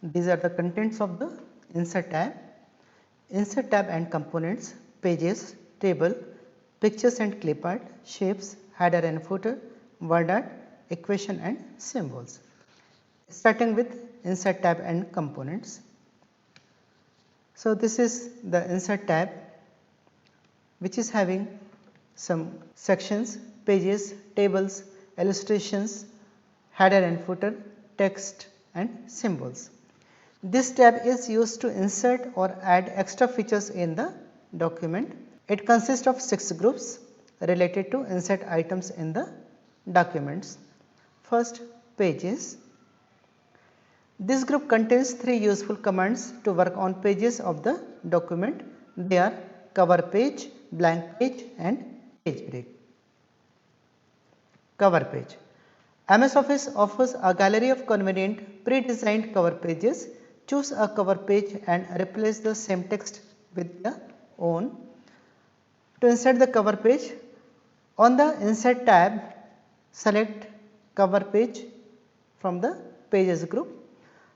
These are the contents of the insert tab. Insert tab and components, pages, table, pictures and clip art, shapes, header and footer, word art, equation and symbols. Starting with insert tab and components. So this is the insert tab, which is having some sections, pages, tables, illustrations, header and footer, text and symbols. This tab is used to insert or add extra features in the document. It consists of 6 groups related to insert items in the documents. First, pages. This group contains 3 useful commands to work on pages of the document. They are cover page, blank page and page break. Cover page. MS Office offers a gallery of convenient pre-designed cover pages. Choose a cover page and replace the same text with your own. To insert the cover page, on the Insert tab, select Cover page from the Pages group.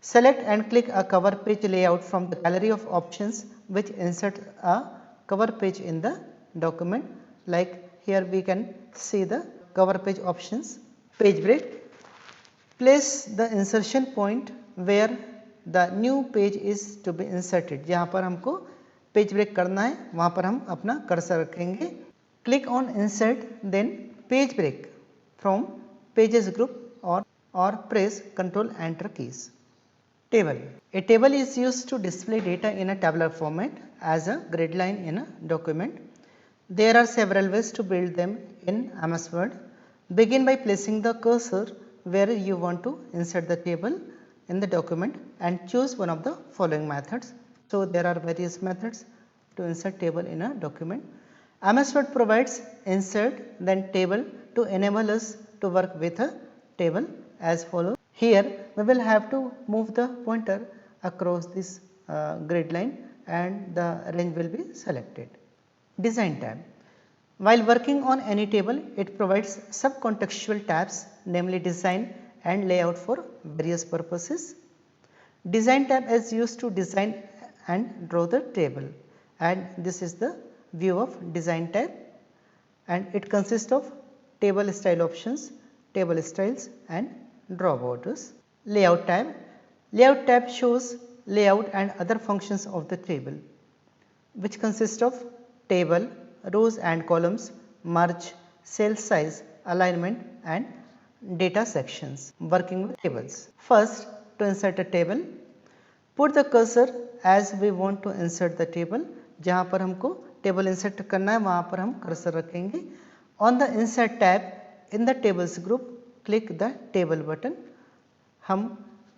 Select and click a cover page layout from the gallery of options which insert a cover page in the document. Like here we can see the cover page options. Page break. Place the insertion point where the new page is to be inserted. जहाँ पर हमको page break करना है वहाँ पर हम अपना cursor रखेंगे. Click on insert, then page break from pages group or press Ctrl Enter keys. Table. A table is used to display data in a tabular format as a grid line in a document. There are several ways to build them in MS Word. Begin by placing the cursor where you want to insert the table in the document and choose one of the following methods. So there are various methods to insert table in a document. MS Word provides insert then table to enable us to work with a table as follows. Here we will have to move the pointer across this grid line and the range will be selected. Design tab. While working on any table, it provides subcontextual tabs, namely design and layout for various purposes. Design tab is used to design and draw the table, and this is the view of design tab, and it consists of table style options, table styles and draw borders. Layout tab. Layout tab shows layout and other functions of the table, which consists of table, rows and columns, merge, cell size, alignment and data sections. Working with tables. First, to insert a table, put the cursor as we want to insert the table. जहाँ पर हमको table insert करना है वहाँ पर हम cursor रखेंगे. On the insert tab in the tables group, click the table button. हम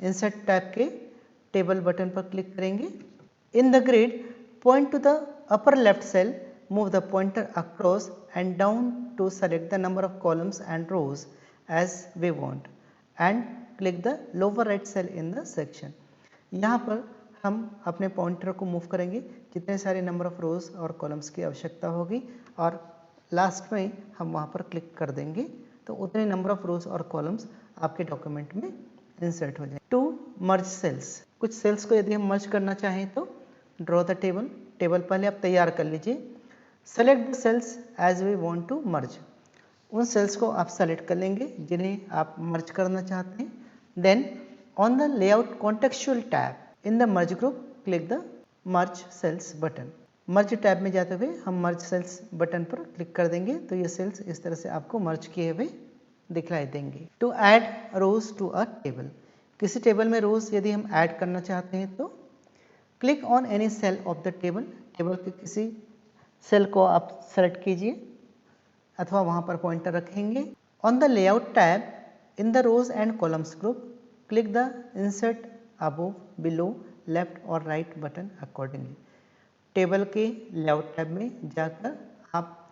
insert tab के table button पर click करेंगे. In the grid, point to the upper left cell, move the pointer across and down to select the number of columns and rows as we want and click the lower right cell in the section. यहाँ पर हम अपने pointer को move करेंगे जितने सारे number of रोज और columns की आवश्यकता होगी और लास्ट में हम वहाँ पर क्लिक कर देंगे तो उतने नंबर ऑफ रोज और कॉलम्स आपके डॉक्यूमेंट में इंसर्ट हो जाए. To merge cells. कुछ सेल्स को यदि हम मर्ज करना चाहें तो ड्रॉ द टेबल. टेबल पहले आप तैयार कर लीजिए. Select the cells as we want to merge. उन सेल्स को आप सेलेक्ट कर लेंगे जिन्हें आप मर्ज करना चाहते हैं. Then on the layout contextual tab in the merge group click the merge cells button. Merge tab में जाते हुए हम मर्ज सेल्स बटन पर क्लिक कर देंगे तो ये सेल्स इस तरह से आपको मर्ज किए हुए दिखलाई देंगे. To add rows to a table. किसी टेबल में रोज यदि हम ऐड करना चाहते हैं तो click on any cell of the table. Table के किसी सेल को आप सेलेक्ट कीजिए अथवा वहाँ पर पॉइंटर रखेंगे. On the layout tab in the rows and columns group click the insert above, below, left और राइट बटन अकॉर्डिंगली. टेबल के लेआउट टैब में जाकर आप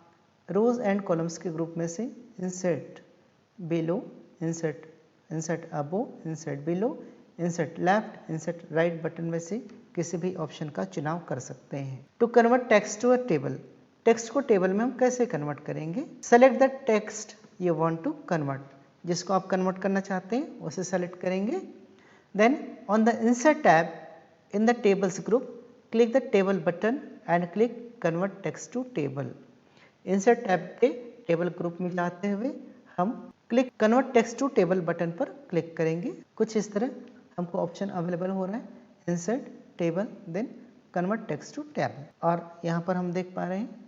रोज एंड कॉलम्स के ग्रुप में से insert below, insert above, insert below, insert left, insert right button में से किसी भी ऑप्शन का चुनाव कर सकते हैं. To convert text to a table. Text को टेबल में हम कैसे कन्वर्ट करेंगे? Select the text you want to convert. जिसको आप कन्वर्ट करना चाहते हैं उसे सेलेक्ट करेंगे. Then on the insert tab in the tables group, click the table button and click convert text to table. insert tab के table group में जाते हुए हम click convert text to table button पर क्लिक करेंगे। कुछ इस तरह हमको ऑप्शन अवेलेबल हो रहा है, insert table then convert text to table, और यहाँ पर हम देख पा रहे हैं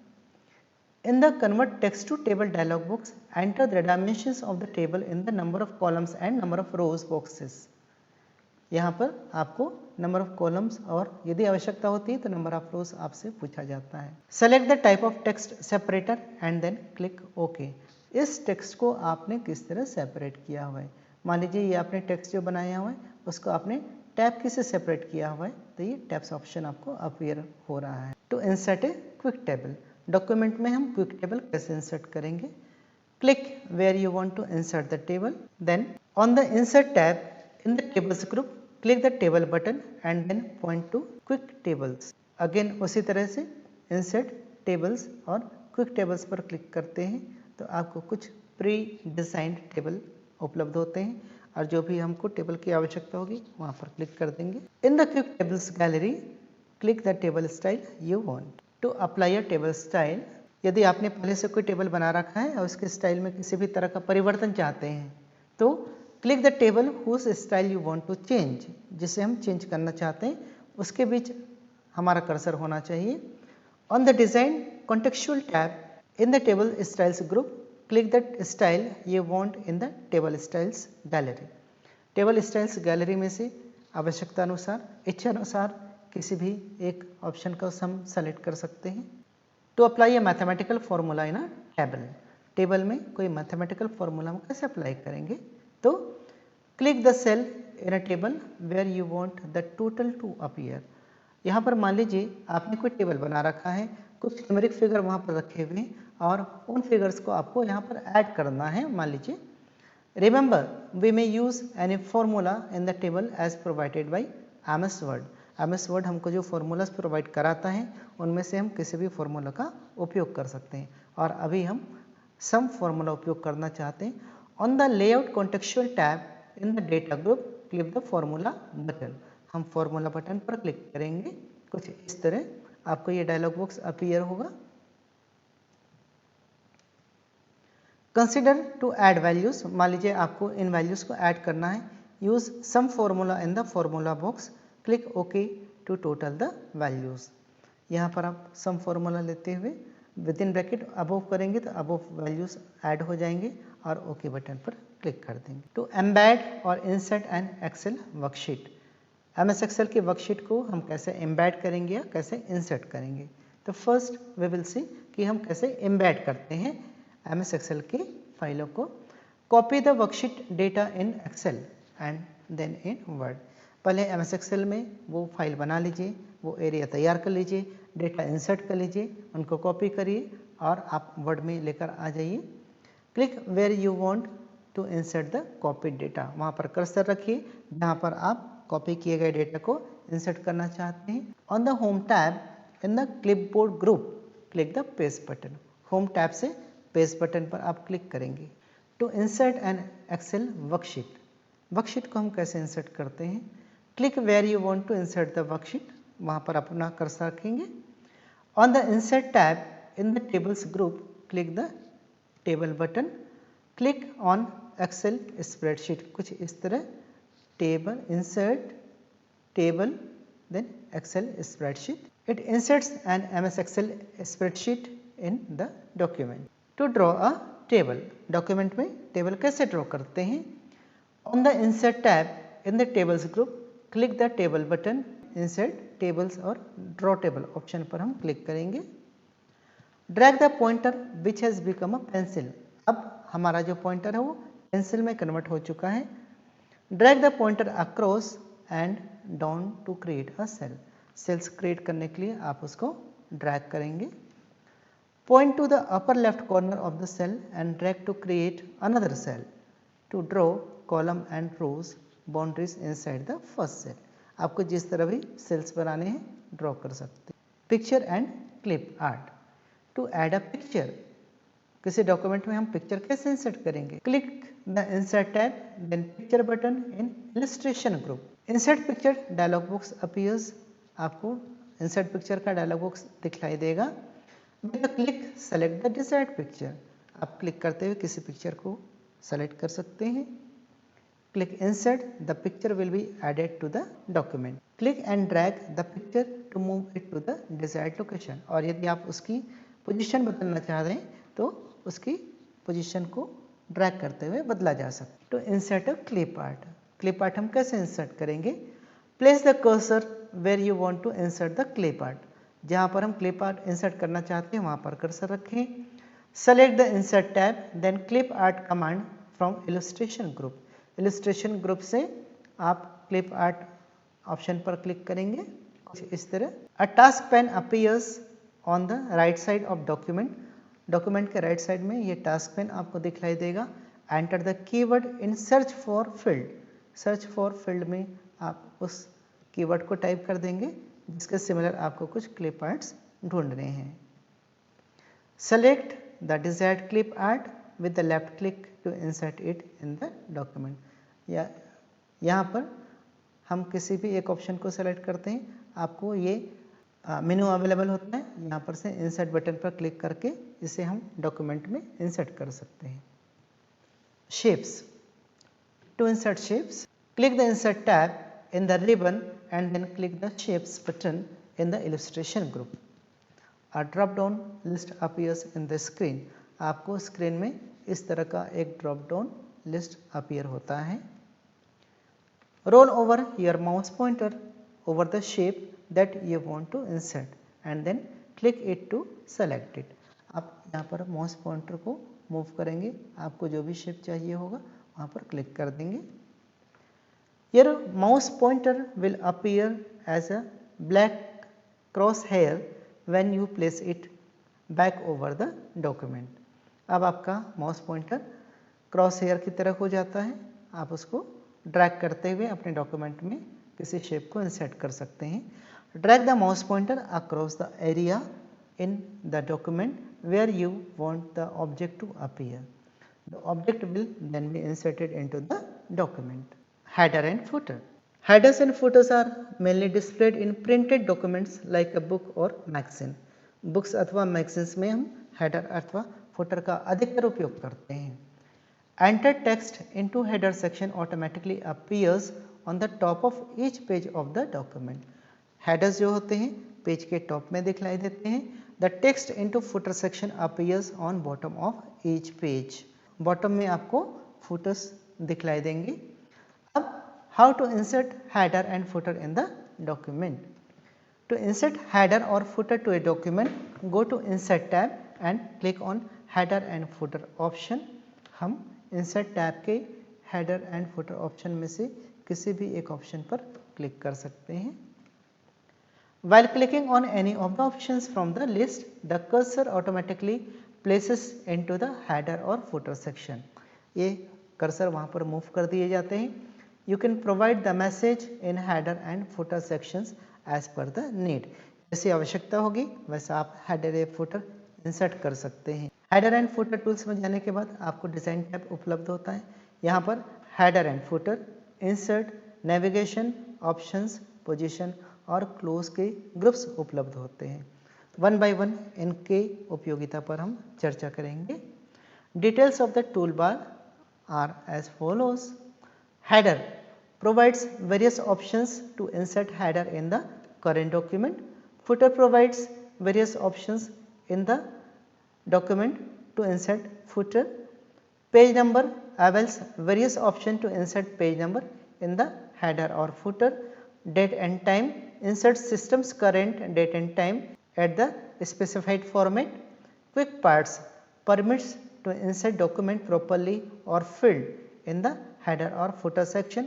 in the convert text to table dialog box, enter the dimensions of the table in the number of columns and number of rows boxes. यहाँ पर आपको नंबर ऑफ कॉलम्स और यदि आवश्यकता होती है तो नंबर ऑफ रोज आपसे पूछा जाता है। Select the type of text separator and then click okay. इस टेक्स्ट को आपने किस तरह सेपरेट किया हुआ है, मान लीजिए ये आपने टेक्स्ट जो बनाया हुआ है उसको आपने टैब की से सेपरेट किया हुआ है, तो ये टैब्स ऑप्शन आपको अपीयर हो रहा है। To insert a quick table, document में हम क्विक टेबल कैसे इंसर्ट करेंगे, click where you want to insert the table, then on the insert tab in the tables group click the table button and then point to quick tables. Again उसी तरह से insert tables और quick tables पर click करते हैं तो आपको कुछ प्री डिजाइंड टेबल उपलब्ध होते हैं, और जो भी हमको टेबल की आवश्यकता होगी वहाँ पर क्लिक कर देंगे। In the quick tables gallery click the table style you want to apply a table style. यदि आपने पहले से कोई टेबल बना रखा है और उसके स्टाइल में किसी भी तरह का परिवर्तन चाहते हैं तो click the table whose style you want to change, जिसे हम चेंज करना चाहते हैं उसके बीच हमारा कर्सर होना चाहिए। On the design contextual tab in the table styles group click the style you want in the table styles gallery. Table styles gallery में से आवश्यकता अनुसार, इच्छा अनुसार किसी भी एक ऑप्शन को हम सेलेक्ट कर सकते हैं। To apply a mathematical formula in a table, table में कोई मैथमेटिकल फॉर्मूला हम कैसे अप्लाई करेंगे, तो click the cell in a table where you want the total to appear. यहाँ पर मान लीजिए आपने कोई टेबल बना रखा है, कुछ न्यूमेरिक फिगर वहाँ पर रखे हुए हैं और उन फिगर्स को आपको यहाँ पर ऐड करना है। मान लीजिए remember we may use any formula in the table as provided by MS Word. MS Word हमको जो फॉर्मूलाज प्रोवाइड कराता है उनमें से हम किसी भी फॉर्मूला का उपयोग कर सकते हैं, और अभी हम सम फॉर्मूला उपयोग करना चाहते हैं। On the layout contextual tab in the data group click the formula button, हम फॉर्मूला बटन पर क्लिक करेंगे। कुछ इस तरह आपको ये डायलॉग बॉक्स अपीयर होगा। कंसिडर टू ऐड वैल्यूज, मान लीजिए आपको इन वैल्यूज को ऐड करना है। Use sum formula in the formula box, click okay to total the values. यहाँ पर आप सम फॉर्मूला लेते हुए विद इन ब्रैकेट अबोव करेंगे तो अबोव वैल्यूज ऐड हो जाएंगे और ओके बटन पर क्लिक कर देंगे। टू एम्बेड और insert an Excel worksheet, MS Excel की वर्कशीट को हम कैसे एम्बेड करेंगे या कैसे इंसर्ट करेंगे, तो फर्स्ट वी विल सी कि हम कैसे एम्बेड करते हैं MS एक्सेल की फाइलों को। Copy the worksheet data in Excel and then in Word, पहले MS एक्सेल में वो फाइल बना लीजिए, वो एरिया तैयार कर लीजिए, डेटा इंसर्ट कर लीजिए, उनको कॉपी करिए और आप वर्ड में लेकर आ जाइए। Click where you want to insert the copy data, वहाँ पर कर्सर रखिए जहाँ पर आप कॉपी किए गए डेटा को इंसर्ट करना चाहते हैं। On the home tab in the clipboard group click the paste button, home tab से पेस्ट बटन पर आप क्लिक करेंगे। To insert an Excel worksheet, worksheet को हम कैसे इंसर्ट करते हैं, click where you want to insert the worksheet, वहाँ पर अपना कर्सर रखेंगे। On the insert tab in the tables group click the table button, click on Excel spreadsheet, कुछ इस तरह table insert table then Excel spreadsheet, it inserts an MS Excel spreadsheet in the document. To draw a table, document में table कैसे draw करते हैं, on the insert tab in the tables group click the table button, insert tables और draw table option पर हम click करेंगे। Drag the pointer which has become a pencil, अब हमारा जो पॉइंटर है वो पेंसिल में कन्वर्ट हो चुका है। Drag the pointer across and down to create a cell, cells create करने के लिए आप उसको ड्रैग करेंगे। Point to the upper left corner of the cell and drag to create another cell to draw column and rows boundaries inside the first cell, आपको जिस तरह भी सेल्स बनाने हैं ड्रॉ कर सकते हैं। Picture and clip art, to add a picture, किसी डॉक्यूमेंट में हम पिक्चर कैसे इंसर्ट करेंगे, click the insert tab then picture button in illustration group, insert picture dialog box appears, आपको इंसर्ट पिक्चर का डायलॉग बॉक्स दिखलाई देगा। With click select the desired picture, आप क्लिक करते हुए किसी पिक्चर को सेलेक्ट कर सकते हैं। Click insert, the picture will be added to the document. Click and drag the picture to move it to the desired location, और यदि आप उसकी पोजीशन बदलना चाह रहे हैं तो उसकी पोजीशन को ड्रैग करते हुए बदला जा सकता है। To insert a clip art, clip art हम कैसे इंसर्ट करेंगे? Place the cursor where you want to insert the clip art, जहाँ पर हम क्लिप आर्ट इंसर्ट करना चाहते हैं वहाँ पर कर्सर रखें। Select the insert tab, then clip art command from illustration group, illustration group से आप क्लिप आर्ट ऑप्शन पर क्लिक करेंगे कुछ इस तरह। A task pane appears on the right side of document, document के राइट साइड में ये टास्क पैन आपको दिखलाई देगा। Enter the keyword in search for field, search for field में आप उस कीवर्ड को टाइप कर देंगे जिसके सिमिलर आपको कुछ क्लिप आर्ट्स ढूंढने हैं। Select the desired clip art with the left click to insert it in the document, या यहाँ पर हम किसी भी एक ऑप्शन को सेलेक्ट करते हैं, आपको ये मेनू अवेलेबल होता है, यहाँ पर से इंसर्ट बटन पर क्लिक करके इसे हम डॉक्यूमेंट में इंसर्ट कर सकते हैं। Shapes, to insert shapes click the insert tab in the ribbon and then click the shapes button in the illustration group. A drop down list appears in the screen, आपको screen में इस तरह का एक drop down list appear होता है। Roll over your mouse pointer over the shape that you want to insert and then click it to select it, आप यहाँ पर माउस पॉइंटर को मूव करेंगे, आपको जो भी शेप चाहिए होगा वहाँ पर क्लिक कर देंगे। Your mouse pointer will appear as a black crosshair when you place it back over the document. अब आपका माउस पॉइंटर क्रॉस हेयर की तरह हो जाता है, आप उसको ड्रैग करते हुए अपने डॉक्यूमेंट में किसी शेप को इंसर्ट कर सकते हैं। Drag the mouse pointer across the area in the document where you want the object to appear, the object will then be inserted into the document. Header and footer. Headers and footers are mainly displayed in printed documents like a book or magazine. Books अथवा magazines में हम header अथवा footer का अधिकतर उपयोग करते हैं। Enter text into header section automatically appears on the top of each page of the document. Headers जो होते हैं पेज के टॉप में दिखलाई देते हैं। The text into footer section appears on bottom of each page. Bottom में आपको footers दिखलाई देंगे। अब how to insert header and footer in the document. To insert header or footer to a document, go to insert tab and click on header and footer option. हम insert tab के header and footer option में से किसी भी एक option पर click कर सकते हैं। While clicking on any of the options from the list, the cursor automatically places into the header or footer section. ये कर्सर वहाँ पर मूव कर दिए जाते हैं। You can provide the message in header and footer sections as per the need. जैसी आवश्यकता होगी वैसा आप header या footer इंसर्ट कर सकते हैं। header and footer टूल्स में जाने के बाद आपको डिज़ाइन टैब उपलब्ध होता है। यहाँ पर header and footer, insert, navigation, options, position और close के ग्रुप्स उपलब्ध होते हैं। वन बाय वन इनके उपयोगिता पर हम चर्चा करेंगे। Details of the toolbar are as follows. Header provides various options to insert header in the current document. Footer provides various options in the document to insert footer. Page number avails various options to insert page number in the header or footer. Date and time inserts system's current date and time at the specified format. Quick parts permits to insert document properly or filled in the header or footer section.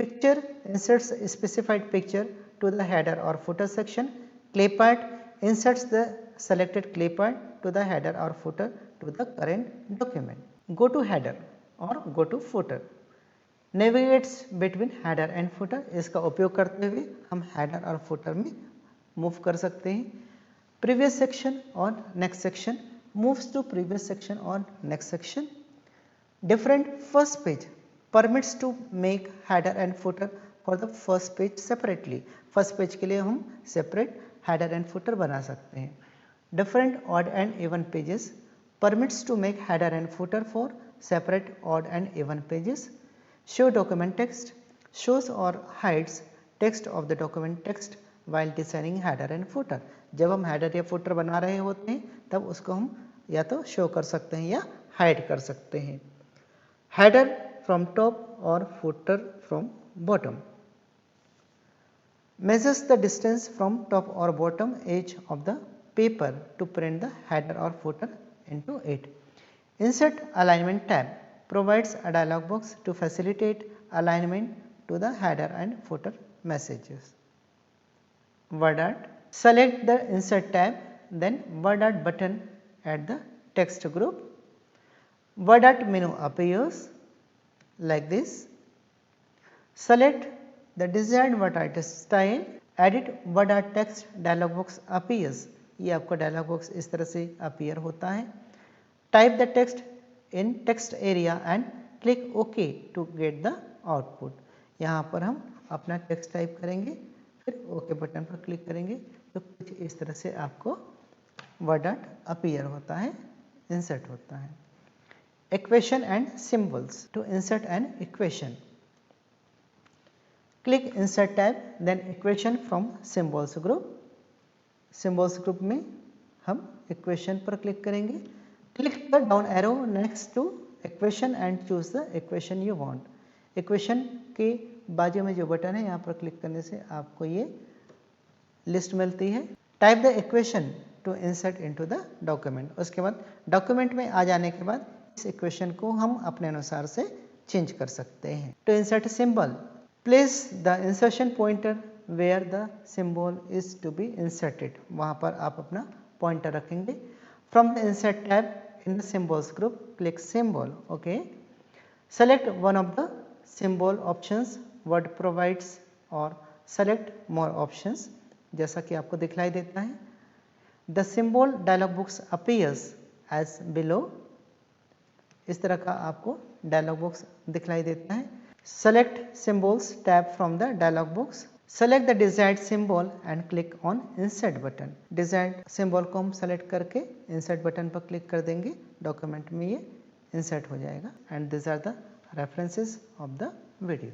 Picture inserts a specified picture to the header or footer section. Clip art inserts the selected clip art to the header or footer to the current document. Go to header or go to footer. Navigates between header and footer, इसका उपयोग करते हुए हम header और footer में move कर सकते हैं। Previous section और next section moves to previous section or next section. Different first page permits to make header and footer for the first page separately. First page के लिए हम सेपरेट हेडर एंड फुटर बना सकते हैं। Different odd and even pages permits to make header and footer for separate odd and even pages. Show document text shows or hides text of the document text while designing header and footer. जब हम header या footer बना रहे होते हैं तब उसको हम या तो show कर सकते हैं या hide कर सकते हैं। Header from top or footer from bottom measures the distance from top or bottom edge of the paper to print the header or footer into it. Insert alignment tab provides a dialog box to facilitate alignment to the header and footer messages. Word art. Select the insert tab, then word art button at the text group. Word art menu appears like this. Select the desired word art style. Edit word art text dialog box appears. ये आपका dialogue box इस तरह से appear होता है। Type the text in text area and click okay to get the output. यहाँ पर हम अपना टेक्स्ट टाइप करेंगे, फिर ओके बटन पर क्लिक करेंगे तो कुछ इस तरह से आपको वर्ड आर्ट अपीयर होता है, इंसर्ट होता है। Equation and symbols. To insert an equation, click insert tab, then equation from symbols group. Symbols group में हम इक्वेशन पर क्लिक करेंगे। Click the down arrow next to equation and choose the equation you want. Equation के बाजू में जो button है यहाँ पर क्लिक करने से आपको ये लिस्ट मिलती है। Type the equation two insert into the document. उसके बाद डॉक्यूमेंट में आ जाने के बाद इस इक्वेशन को हम अपने अनुसार से चेंज कर सकते हैं। To insert symbol, place the insertion pointer where the symbol is to be inserted. वहाँ पर आप अपना पॉइंटर रखेंगे। From the insert tab in the symbols group click symbol, okay. Select one of the symbol options Word provides और select more options, जैसा कि आपको दिखलाई देता है। The symbol dialog box appears as below. इस तरह का आपको डायलॉग बॉक्स दिखलाई देता है। Select symbols tab from the dialog box. Select the desired symbol and click on insert button. Desired symbol को हम select करके insert button पर click कर देंगे, document में ये insert हो जाएगा। And these are the references of the video.